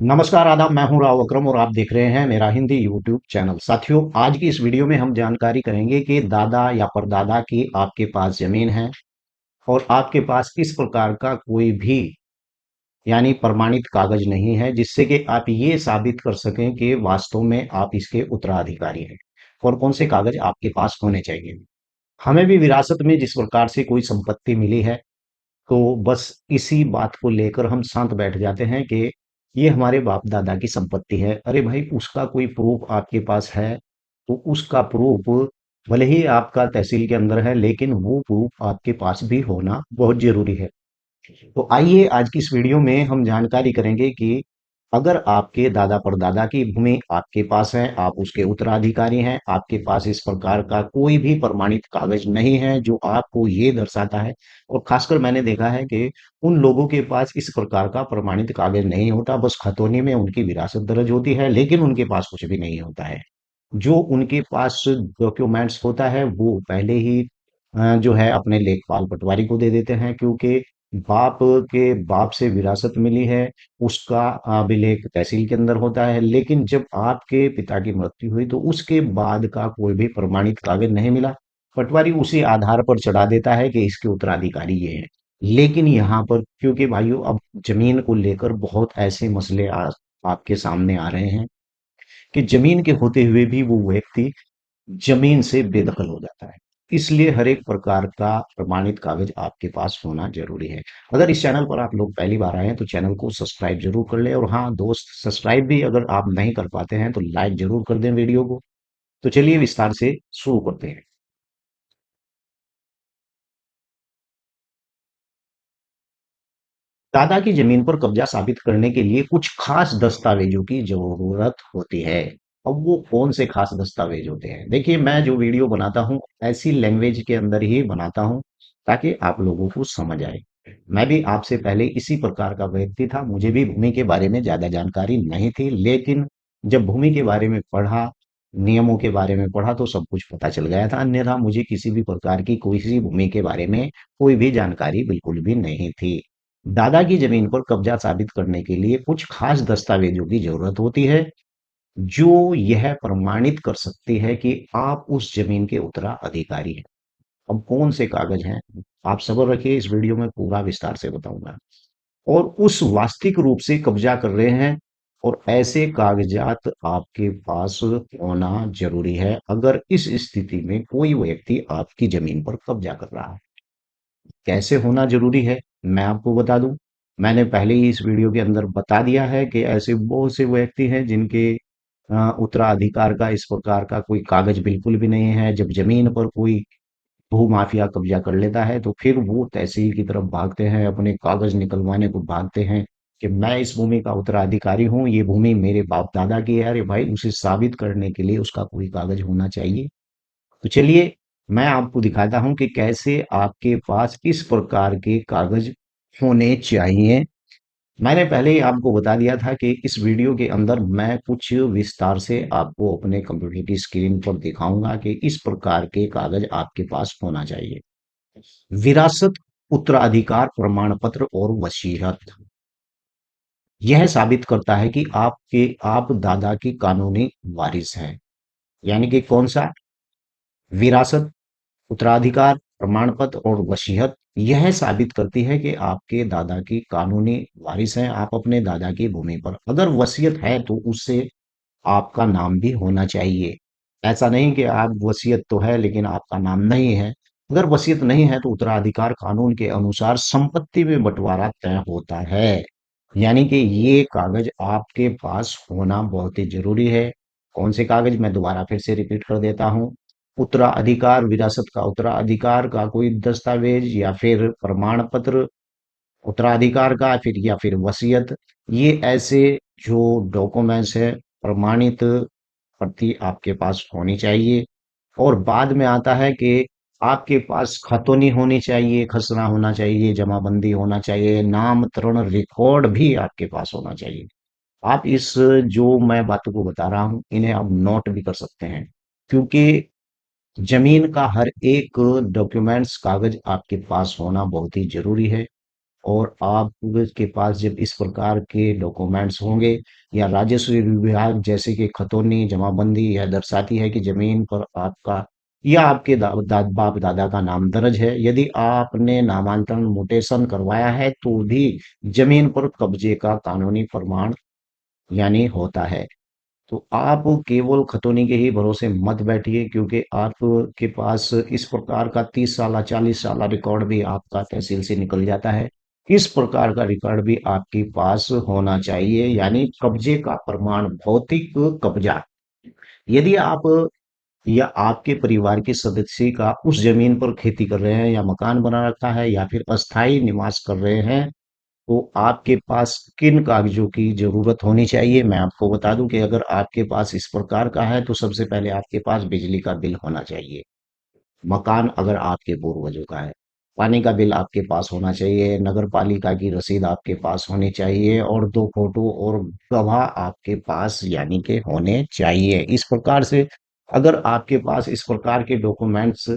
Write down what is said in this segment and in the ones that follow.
नमस्कार आदाब, मैं हूं राव अकरम और आप देख रहे हैं मेरा हिंदी यूट्यूब चैनल। साथियों, आज की इस वीडियो में हम जानकारी करेंगे कि दादा या परदादा की आपके पास जमीन है और आपके पास इस प्रकार का कोई भी यानी प्रमाणित कागज नहीं है जिससे कि आप ये साबित कर सकें कि वास्तव में आप इसके उत्तराधिकारी हैं। और कौन से कागज आपके पास होने चाहिए। हमें भी विरासत में जिस प्रकार से कोई संपत्ति मिली है, तो बस इसी बात को लेकर हम शांत बैठ जाते हैं कि ये हमारे बाप दादा की संपत्ति है। अरे भाई, उसका कोई प्रूफ आपके पास है तो उसका प्रूफ भले ही आपका तहसील के अंदर है, लेकिन वो प्रूफ आपके पास भी होना बहुत जरूरी है। तो आइए आज की इस वीडियो में हम जानकारी करेंगे कि अगर आपके दादा परदादा की भूमि आपके पास है, आप उसके उत्तराधिकारी हैं, आपके पास इस प्रकार का कोई भी प्रमाणित कागज नहीं है जो आपको ये दर्शाता है। और खासकर मैंने देखा है कि उन लोगों के पास इस प्रकार का प्रमाणित कागज नहीं होता, बस खतौनी में उनकी विरासत दर्ज होती है, लेकिन उनके पास कुछ भी नहीं होता है। जो उनके पास डॉक्यूमेंट्स होता है वो पहले ही जो है अपने लेखपाल पटवारी को दे देते हैं, क्योंकि बाप के बाप से विरासत मिली है, उसका अभिलेख तहसील के अंदर होता है। लेकिन जब आपके पिता की मृत्यु हुई तो उसके बाद का कोई भी प्रमाणित कागज नहीं मिला। पटवारी उसी आधार पर चढ़ा देता है कि इसके उत्तराधिकारी ये हैं। लेकिन यहाँ पर क्योंकि भाइयों अब जमीन को लेकर बहुत ऐसे मसले आपके सामने आ रहे हैं कि जमीन के होते हुए भी वो व्यक्ति जमीन से बेदखल हो जाता है। इसलिए हर एक प्रकार का प्रमाणित कागज आपके पास होना जरूरी है। अगर इस चैनल पर आप लोग पहली बार आए हैं तो चैनल को सब्सक्राइब जरूर कर लें, और हाँ दोस्त, सब्सक्राइब भी अगर आप नहीं कर पाते हैं तो लाइक जरूर कर दें वीडियो को। तो चलिए विस्तार से शुरू करते हैं। दादा की जमीन पर कब्जा साबित करने के लिए कुछ खास दस्तावेजों की जरूरत होती है। अब वो कौन से खास दस्तावेज होते हैं, देखिए मैं जो वीडियो बनाता हूँ ऐसी लैंग्वेज के अंदर ही बनाता हूँ ताकि आप लोगों को समझ आए। मैं भी आपसे पहले इसी प्रकार का व्यक्ति था, मुझे भी भूमि के बारे में ज्यादा जानकारी नहीं थी, लेकिन जब भूमि के बारे में पढ़ा, नियमों के बारे में पढ़ा तो सब कुछ पता चल गया था। अन्यथा मुझे किसी भी प्रकार की कोई सी भूमि के बारे में कोई भी जानकारी बिल्कुल भी नहीं थी। दादा की जमीन पर कब्जा साबित करने के लिए कुछ खास दस्तावेजों की जरूरत होती है जो यह प्रमाणित कर सकती है कि आप उस जमीन के उत्तराधिकारी हैं। अब कौन से कागज हैं, आप सब्र रखिए, इस वीडियो में पूरा विस्तार से बताऊंगा। और उस वास्तविक रूप से कब्जा कर रहे हैं, और ऐसे कागजात आपके पास होना जरूरी है अगर इस स्थिति में कोई व्यक्ति आपकी जमीन पर कब्जा कर रहा है। कैसे होना जरूरी है मैं आपको बता दूं। मैंने पहले ही इस वीडियो के अंदर बता दिया है कि ऐसे बहुत से व्यक्ति हैं जिनके उत्तराधिकार का इस प्रकार का कोई कागज बिल्कुल भी नहीं है। जब जमीन पर कोई भू माफिया कब्जा कर लेता है तो फिर वो तहसील की तरफ भागते हैं, अपने कागज निकलवाने को भागते हैं कि मैं इस भूमि का उत्तराधिकारी हूँ, ये भूमि मेरे बाप दादा की है। अरे भाई, उसे साबित करने के लिए उसका कोई कागज होना चाहिए। तो चलिए मैं आपको दिखाता हूं कि कैसे आपके पास इस प्रकार के कागज होने चाहिए। मैंने पहले ही आपको बता दिया था कि इस वीडियो के अंदर मैं कुछ विस्तार से आपको अपने कंप्यूटर की स्क्रीन पर दिखाऊंगा कि इस प्रकार के कागज आपके पास होना चाहिए। विरासत, उत्तराधिकार प्रमाण पत्र और वसीयत यह साबित करता है कि आप दादा की कानूनी वारिस हैं। यानी कि कौन सा? विरासत, उत्तराधिकार प्रमाण पत्र और वसीयत यह साबित करती है कि आपके दादा की कानूनी वारिस हैं आप अपने दादा की भूमि पर। अगर वसीयत है तो उससे आपका नाम भी होना चाहिए। ऐसा नहीं कि आप वसीयत तो है लेकिन आपका नाम नहीं है। अगर वसीयत नहीं है तो उत्तराधिकार कानून के अनुसार संपत्ति में बंटवारा तय होता है। यानी कि ये कागज आपके पास होना बहुत ही जरूरी है। कौन से कागज, मैं दोबारा फिर से रिपीट कर देता हूँ। उत्तराधिकार, विरासत का उत्तराधिकार का कोई दस्तावेज या फिर प्रमाण पत्र उत्तराधिकार का, फिर या फिर वसीयत, ये ऐसे जो डॉक्यूमेंट्स है, प्रमाणित प्रति आपके पास होनी चाहिए। और बाद में आता है कि आपके पास खतौनी होनी चाहिए, खसरा होना चाहिए, जमाबंदी होना चाहिए, नामकरण रिकॉर्ड भी आपके पास होना चाहिए। आप इस जो मैं बातों को बता रहा हूं इन्हें आप नोट भी कर सकते हैं, क्योंकि जमीन का हर एक डॉक्यूमेंट्स कागज आपके पास होना बहुत ही जरूरी है। और आपके पास जब इस प्रकार के डॉक्यूमेंट्स होंगे या राजस्व विभाग जैसे कि खतौनी जमाबंदी यह दर्शाती है कि जमीन पर आपका या आपके बाप दादा का नाम दर्ज है। यदि आपने नामांतरण म्यूटेशन करवाया है तो भी जमीन पर कब्जे का कानूनी प्रमाण यानी होता है। तो आप केवल खतौनी के ही भरोसे मत बैठिए, क्योंकि आपके पास इस प्रकार का 30 साल 40 साल रिकॉर्ड भी आपका तहसील से निकल जाता है। इस प्रकार का रिकॉर्ड भी आपके पास होना चाहिए, यानी कब्जे का प्रमाण, भौतिक कब्जा। यदि आप या आपके परिवार के सदस्य का उस जमीन पर खेती कर रहे हैं या मकान बना रखा है या फिर अस्थायी निवास कर रहे हैं, तो आपके पास किन कागजों की जरूरत होनी चाहिए मैं आपको बता दूं कि अगर आपके पास इस प्रकार का है तो सबसे पहले आपके पास बिजली का बिल होना चाहिए। मकान अगर आपके पूर्वजों का है, पानी का बिल आपके पास होना चाहिए, नगर पालिका की रसीद आपके पास होनी चाहिए और 2 फोटो और गवाह आपके पास यानी के होने चाहिए। इस प्रकार से अगर आपके पास इस प्रकार के डॉक्यूमेंट्स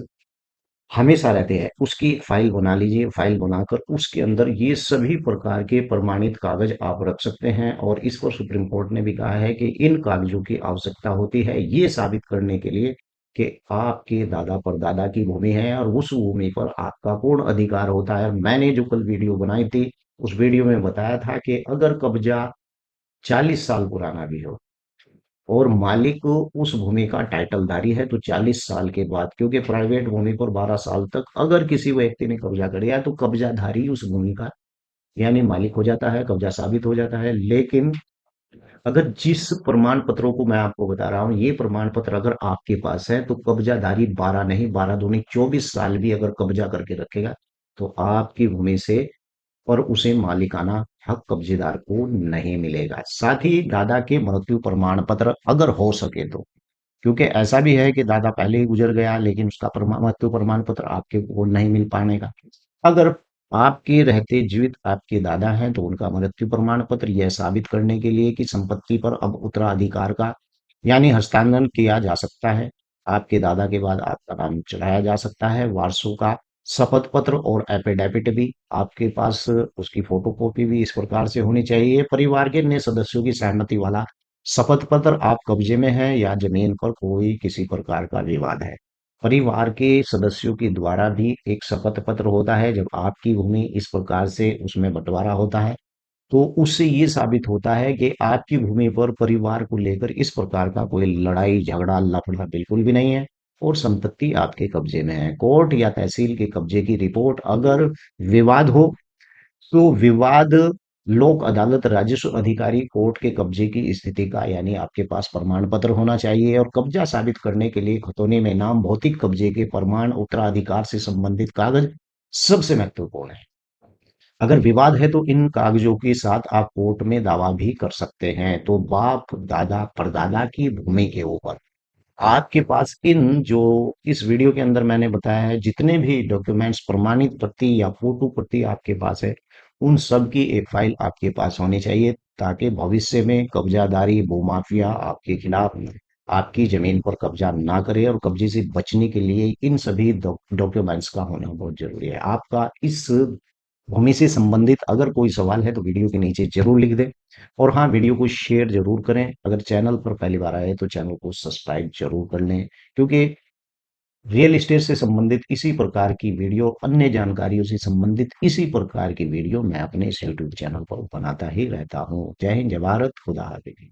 हमेशा रहते हैं, उसकी एक फाइल बना लीजिए। फाइल बनाकर उसके अंदर ये सभी प्रकार के प्रमाणित कागज आप रख सकते हैं। और इस पर सुप्रीम कोर्ट ने भी कहा है कि इन कागजों की आवश्यकता होती है ये साबित करने के लिए कि आपके दादा परदादा की भूमि है और उस भूमि पर आपका पूर्ण अधिकार होता है। मैंने जो कल वीडियो बनाई थी उस वीडियो में बताया था कि अगर कब्जा 40 साल पुराना भी हो और मालिक उस भूमि का टाइटलधारी है तो 40 साल के बाद, क्योंकि प्राइवेट भूमि पर 12 साल तक अगर किसी व्यक्ति ने कब्जा कर लिया तो कब्जाधारी उस भूमि का यानी मालिक हो जाता है, कब्जा साबित हो जाता है। लेकिन अगर जिस प्रमाण पत्रों को मैं आपको बता रहा हूँ ये प्रमाण पत्र अगर आपके पास है तो कब्जाधारी 12 नहीं 12 दूनी 24 साल भी अगर कब्जा करके रखेगा तो आपकी भूमि से और उसे मालिकाना हक कब्जेदार को नहीं मिलेगा। साथ ही दादा के मृत्यु प्रमाण पत्र अगर हो सके तो, क्योंकि ऐसा भी है कि दादा पहले ही गुजर गया लेकिन उसका मृत्यु प्रमाण पत्र आपके को नहीं मिल पाने का। अगर आपके रहते जीवित आपके दादा हैं तो उनका मृत्यु प्रमाण पत्र यह साबित करने के लिए कि संपत्ति पर अब उत्तराधिकार का यानी हस्तांतरण किया जा सकता है। आपके दादा के बाद आपका नाम चढ़ाया जा सकता है। वारसों का शपथ पत्र और एफिडेविट भी आपके पास, उसकी फोटोकॉपी भी इस प्रकार से होनी चाहिए। परिवार के अन्य सदस्यों की सहमति वाला शपथ पत्र, आप कब्जे में हैं या जमीन पर कोई किसी प्रकार का विवाद है। परिवार के सदस्यों के द्वारा भी एक शपथ पत्र होता है जब आपकी भूमि इस प्रकार से उसमें बंटवारा होता है, तो उससे ये साबित होता है कि आपकी भूमि पर परिवार को लेकर इस प्रकार का कोई लड़ाई झगड़ा लफड़ा बिल्कुल भी नहीं है और संपत्ति आपके कब्जे में है। कोर्ट या तहसील के कब्जे की रिपोर्ट अगर विवाद हो तो विवाद लोक अदालत राजस्व अधिकारी कोर्ट के कब्जे की स्थिति का यानी आपके पास प्रमाण पत्र होना चाहिए। और कब्जा साबित करने के लिए खतौनी में नाम भौतिक कब्जे के प्रमाण उत्तराधिकार से संबंधित कागज सबसे महत्वपूर्ण है। अगर विवाद है तो इन कागजों के साथ आप कोर्ट में दावा भी कर सकते हैं। तो बाप दादा परदादा की भूमि के ऊपर आपके पास इन जो इस वीडियो के अंदर मैंने बताया है जितने भी डॉक्यूमेंट्स प्रमाणित प्रति या फोटो प्रति आपके पास है उन सब की एक फाइल आपके पास होनी चाहिए, ताकि भविष्य में कब्जादारी भूमाफिया आपके खिलाफ आपकी जमीन पर कब्जा ना करे। और कब्जे से बचने के लिए इन सभी डॉक्यूमेंट्स का होना बहुत जरूरी है। आपका इस भूमि से संबंधित अगर कोई सवाल है तो वीडियो के नीचे जरूर लिख दें। और हाँ, वीडियो को शेयर जरूर करें। अगर चैनल पर पहली बार आए तो चैनल को सब्सक्राइब जरूर कर लें, क्योंकि रियल एस्टेट से संबंधित इसी प्रकार की वीडियो, अन्य जानकारियों से संबंधित इसी प्रकार की वीडियो मैं अपने इस यूट्यूब चैनल पर बनाता ही रहता हूँ। जय हिंद, जय भारत, खुदा हाफिज।